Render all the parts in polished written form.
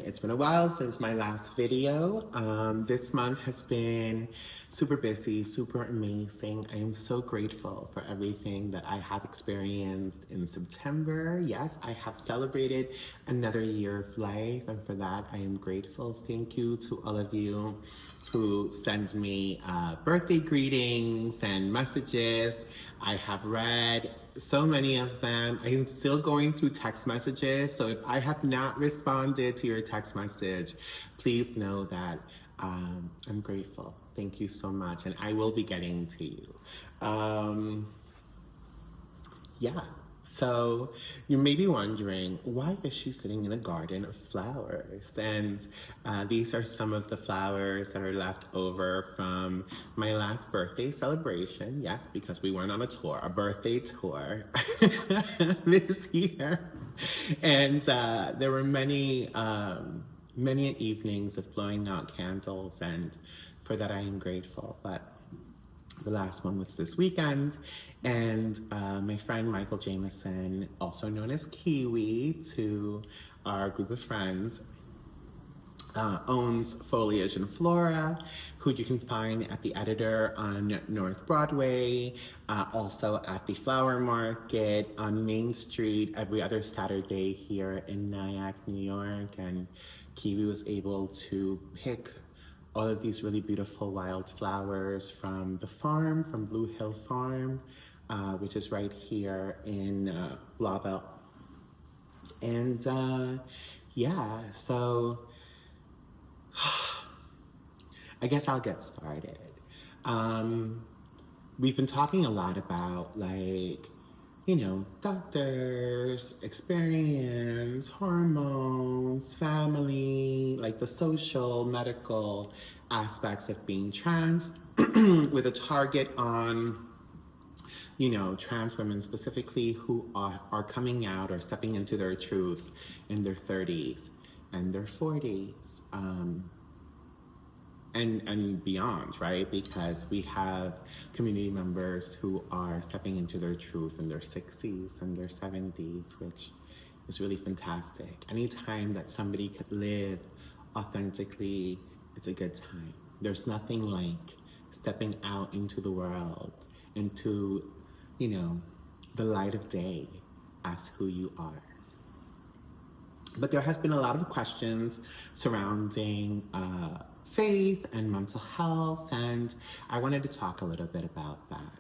It's been a while since my last video. This month has been super busy, super amazing. I am so grateful for everything that I have experienced in September. Yes, I have celebrated another year of life, and for that I am grateful. Thank you to all of you who send me birthday greetings and messages. I have read so many of them. I am still going through text messages, so if I have not responded to your text message, please know that I'm grateful. Thank you so much, and I will be getting to you. Yeah, so you may be wondering, why is she sitting in a garden of flowers? And these are some of the flowers that are left over from my last birthday celebration. Yes, because we went on a tour, a birthday tour this year. And there were many evenings of blowing out candles, and for that I am grateful. But the last one was this weekend, and my friend Michael Jameson, also known as Kiwi to our group of friends, owns Foliage and Flora, who you can find at the Editor on North Broadway, also at the Flower Market on Main Street every other Saturday here in Nyack, New York. And Kiwi was able to pick all of these really beautiful wildflowers from the farm, from Blue Hill Farm, which is right here in Blauvelt. And yeah, so I guess I'll get started. We've been talking a lot about, like, you know, doctors, experience, hormones, family, like the social, medical aspects of being trans, with a target on, you know, trans women specifically who are coming out or stepping into their truth in their 30s and their 40s. And beyond, right? Because we have community members who are stepping into their truth in their 60s and their 70s, which is really fantastic. Anytime that somebody could live authentically, it's a good time. There's nothing like stepping out into the world, into, you know, the light of day as who you are. But there has been a lot of questions surrounding faith and mental health, and I wanted to talk a little bit about that.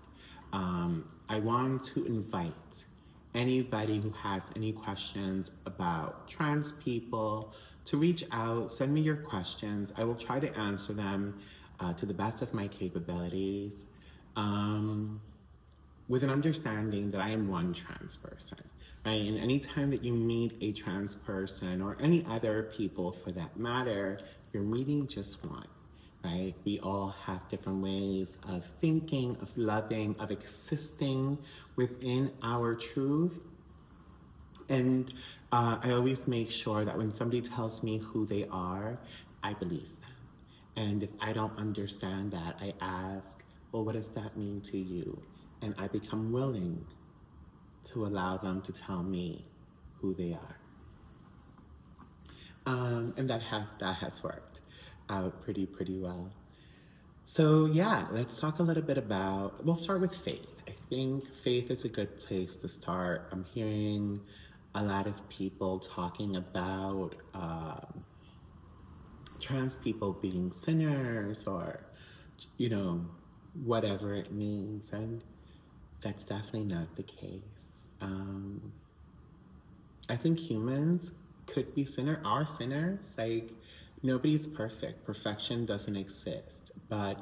I want to invite anybody who has any questions about trans people to reach out, send me your questions. I will try to answer them to the best of my capabilities, with an understanding that I am one trans person. Right? And anytime that you meet a trans person, or any other people for that matter, you're meeting just one, right? We all have different ways of thinking, of loving, of existing within our truth. And I always make sure that when somebody tells me who they are, I believe them. And if I don't understand that, I ask, well, what does that mean to you? And I become willing to allow them to tell me who they are. And that has worked out pretty well. So yeah, let's talk a little bit about, we'll start with faith. I think faith is a good place to start. I'm hearing a lot of people talking about trans people being sinners, or, you know, whatever it means, and that's definitely not the case. I think humans could be are sinners. Like, nobody's perfect. Perfection doesn't exist. But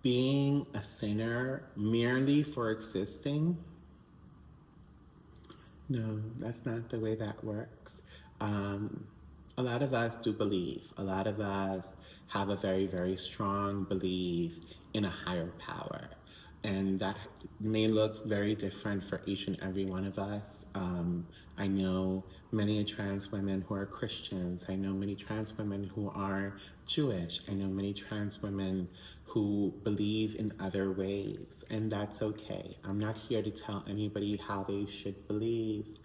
being a sinner merely for existing, no, that's not the way that works. A lot of us do believe. A lot of us have a very strong belief in a higher power. And that may look very different for each and every one of us. I know many trans women who are Christians. I know many trans women who are Jewish. I know many trans women who believe in other ways, and that's okay. I'm not here to tell anybody how they should believe,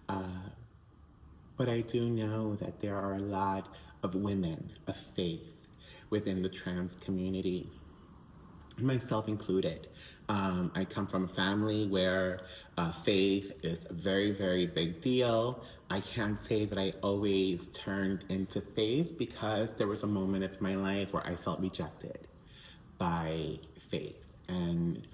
but I do know that there are a lot of women of faith within the trans community, myself included. I come from a family where faith is a very, very big deal. I can't say that I always turned into faith because there was a moment of my life where I felt rejected by faith, and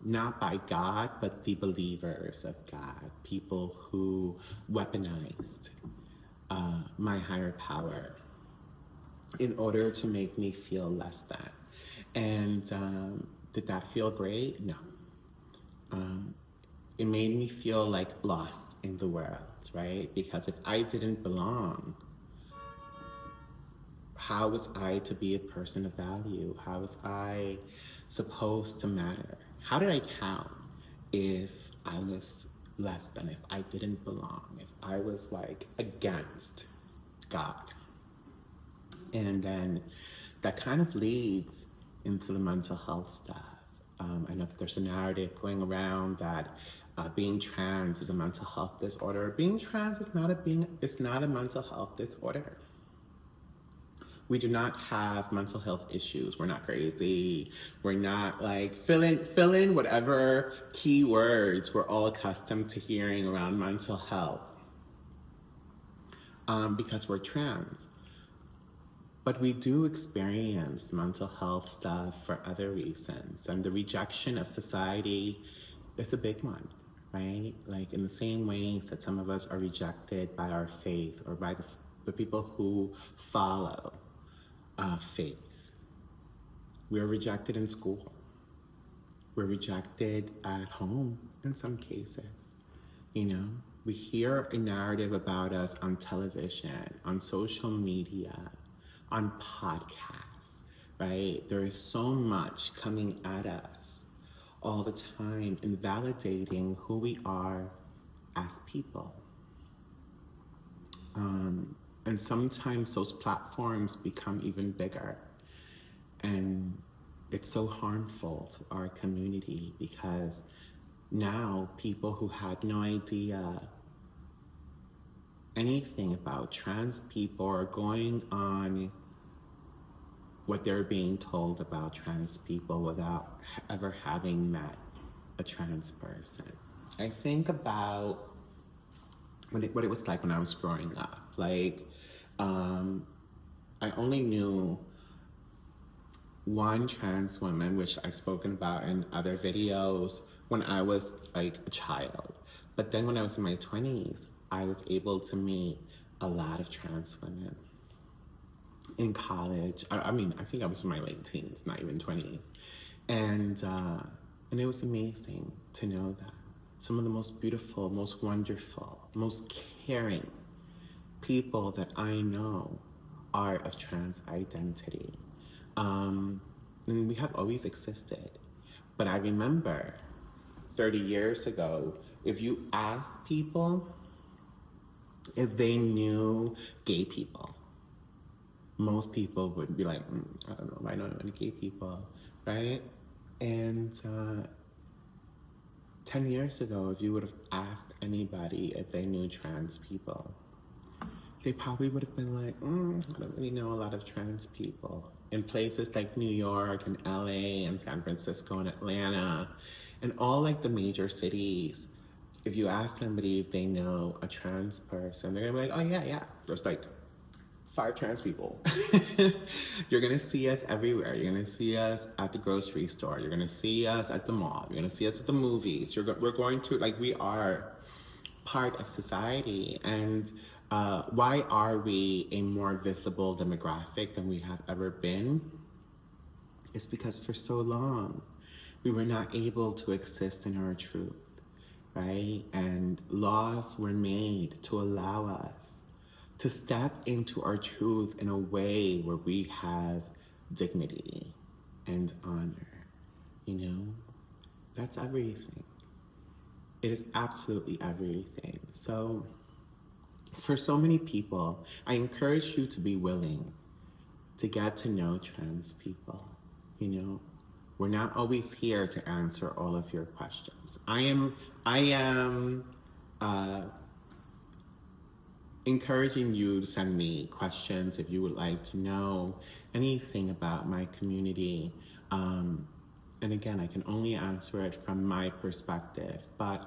not by God, but the believers of God, people who weaponized my higher power in order to make me feel less than. And did that feel great? No. It made me feel like lost in the world, right? Because if I didn't belong, how was I to be a person of value? How was I supposed to matter? How did I count if I was less than, if I didn't belong, if I was like against God? And then that kind of leads into the mental health stuff. I know that there's a narrative going around that being trans is a mental health disorder. Being trans is not a mental health disorder. We do not have mental health issues. We're not crazy. We're not like fill in whatever keywords we're all accustomed to hearing around mental health because we're trans. But we do experience mental health stuff for other reasons, and the rejection of society is a big one, right? Like in the same ways that some of us are rejected by our faith or by the people who follow faith. We're rejected in school. We're rejected at home in some cases. You know, we hear a narrative about us on television, on social media, on podcasts, right? There is so much coming at us all the time, invalidating who we are as people. And sometimes those platforms become even bigger. And it's so harmful to our community because now people who had no idea anything about trans people are going on what they're being told about trans people without ever having met a trans person. I think about what it was like when I was growing up. Like, I only knew one trans woman, which I've spoken about in other videos, when I was like a child. But then when I was in my 20s, I was able to meet a lot of trans women in college. I mean, I think I was in my late teens, not even 20s. And it was amazing to know that some of the most beautiful, most wonderful, most caring people that I know are of trans identity. And we have always existed. But I remember 30 years ago, if you asked people if they knew gay people, most people would be like, I don't know, I don't know any gay people, right? And 10 years ago, if you would have asked anybody if they knew trans people, they probably would have been like, I don't really know a lot of trans people. In places like New York and LA and San Francisco and Atlanta and all like the major cities, if you ask somebody if they know a trans person, they're gonna be like, oh yeah, there's like 5 trans people. You're gonna see us everywhere. You're gonna see us at the grocery store. You're gonna see us at the mall. You're gonna see us at the movies. We're going to, like, we are part of society. And why are we a more visible demographic than we have ever been? It's because for so long, we were not able to exist in our truth, right? And laws were made to allow us to step into our truth in a way where we have dignity and honor, you know? That's everything. It is absolutely everything. So for so many people, I encourage you to be willing to get to know trans people, you know? We're not always here to answer all of your questions. I am encouraging you to send me questions if you would like to know anything about my community. And again, I can only answer it from my perspective, but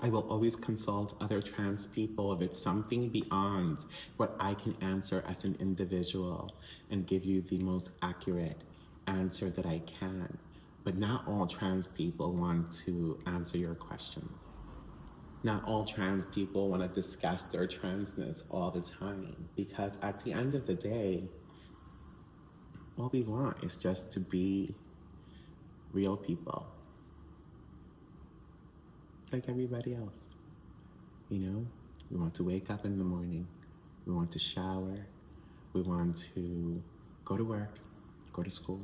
I will always consult other trans people if it's something beyond what I can answer as an individual and give you the most accurate answer that I can. But not all trans people want to answer your questions. Not all trans people want to discuss their transness all the time, because at the end of the day, all we want is just to be real people, like everybody else. You know, we want to wake up in the morning, we want to shower, we want to go to work, go to school,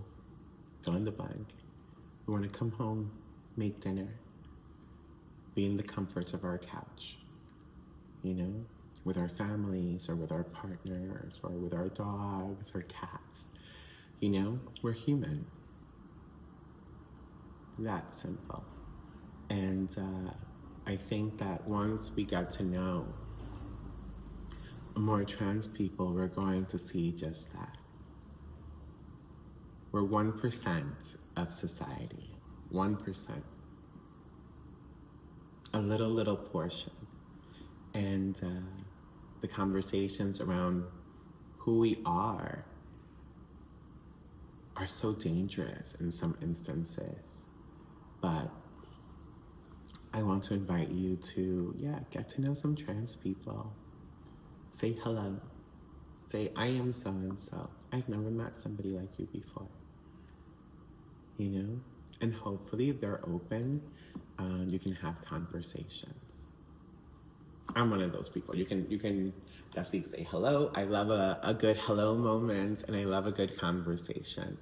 fill in the blank. We want to come home, make dinner, be in the comforts of our couch, you know, with our families or with our partners or with our dogs or cats. You know, we're human. That simple. And I think that once we get to know more trans people, we're going to see just that. We're 1% of society, 1%. A little portion. And the conversations around who we are so dangerous in some instances. But I want to invite you to, get to know some trans people. Say hello. Say, I am so-and-so. I've never met somebody like you before. You know? And hopefully, if they're open, you can have conversations. I'm one of those people. You can definitely say hello. I love a good hello moment, and I love a good conversation.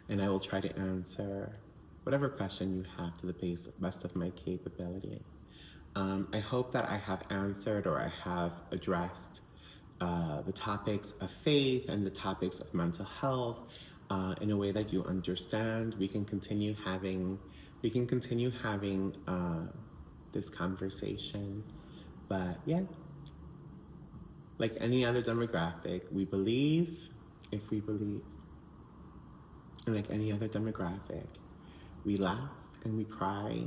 And I will try to answer whatever question you have to the best of my capability. I hope that I have answered or I have addressed the topics of faith and the topics of mental health in a way that you understand. We can continue having this conversation. But like any other demographic, we believe if we believe. And like any other demographic, we laugh and we cry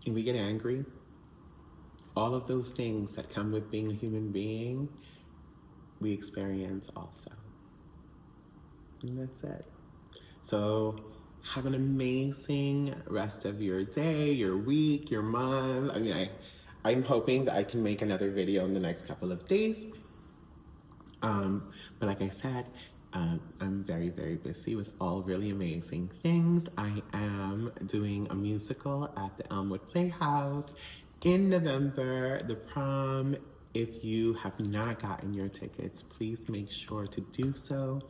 and we get angry. All of those things that come with being a human being, we experience also. And that's it. So have an amazing rest of your day, your week, your month. I mean, I'm hoping that I can make another video in the next couple of days. But like I said, I'm very, very busy with all really amazing things. I am doing a musical at the Elmwood Playhouse in November, the prom. If you have not gotten your tickets, please make sure to do so.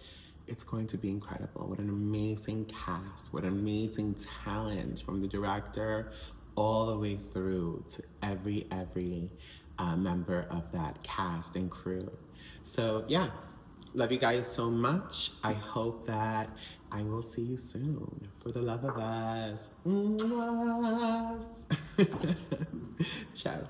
It's going to be incredible. What an amazing cast, what amazing talent from the director all the way through to every member of that cast and crew. So love you guys so much. I hope that I will see you soon. For the love of us. Ciao.